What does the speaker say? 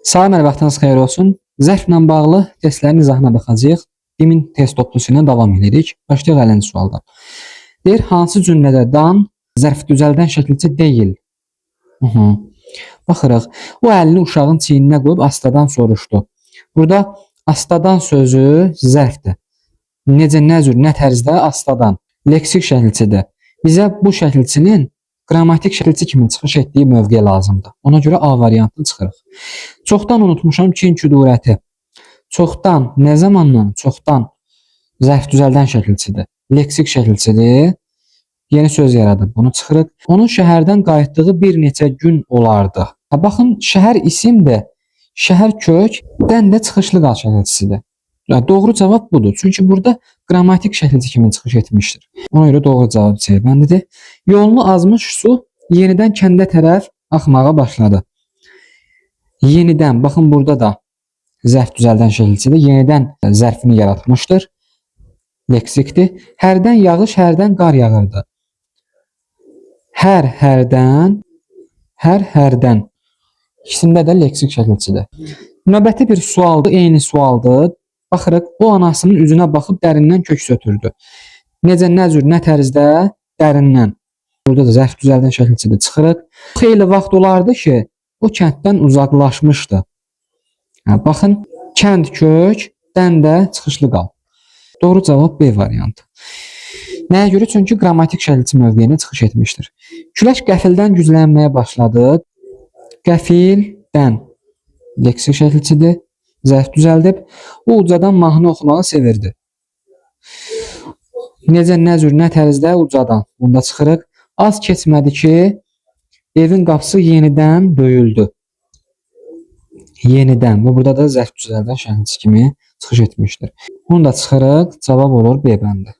Salam, vaxtınız xeyir olsun. Zərflə bağlı testlərin izahına baxacağıq. BİM-in test toplusu ilə davam edirik. Başlayaq 50-ci sualdan. Deyir, hansı cümlədə dan zərf düzəldən şəkilçi deyil? Baxırıq. O əlini uşağın çiyninə qoyub astadan soruşdu. Burada astadan sözü zərfdir. Necə, nə cür, nə tərzdə astadan. Leksik şəkilçidir. Bizə bu şəkilçinin qrammatik şəkilçi kimi çıxış etdiyi mövqe lazımdır. Ona görə A variantını çıxırıq. Çoxdan unutmuşam kin küdurəti. Çoxdan, nə zamandan? Çoxdan zərf düzəldən şəkilçidir. Leksik şəkilçidir. Yeni söz yaradıb. Bunu çıxırıq. Onun şəhərdən qayıtdığı bir neçə gün olardı. Baxın, şəhər isimdir. Şəhər kök, dən də çıxışlı qal şəkilçisidir. Doğru cavab budur. Çünki burada qrammatik şəkilçi kimi çıxış etmişdir. Ona görə doğru cavab C bəndidir. Yolunu azmış su yenidən kəndə tərəf axmağa başladı. Yenidən, baxın burada da zərf düzəldən şəkilçidir. Yenidən zərfini yaratmışdır. Leksikdir. Hərdən yağış, hərdən qar yağırdı. Hərdən. İkisində də leksik şəkilçidir. Növbəti bir sualdır, eyni sualdır. Baxırıq, o anasının üzünə baxıb dərindən köks ötürdü. Necə, nə cür, nə tərzdə? Dərindən. Burada da zərf düzəldən şəkilçidir. Çıxırıq. Xeyli vaxt olardı ki, o kənddən uzaqlaşmışdı. Baxın, kənd kök, dən də çıxışlı qal. Doğru cavab B variantı. Nəyə görə? Çünki qrammatik şəkilçi mövqeyinə çıxış etmişdir. Külək qəfildən güclənməyə başladı. Qəfildən. Leksik şəkilçidir. Zərf düzəldib. O ucadan mahnı oxumağı sevirdi. Necə, nə cür, nə tərzdə? Ucadan. Bunda çıxırıq. Az keçmədi ki, evin qapısı yenidən döyüldü. Yenidən. Bu burada da zərf düzəldən şəkilçi kimi çıxış etmişdir. Bunu da çıxırıq. Cavab olur B bəndi.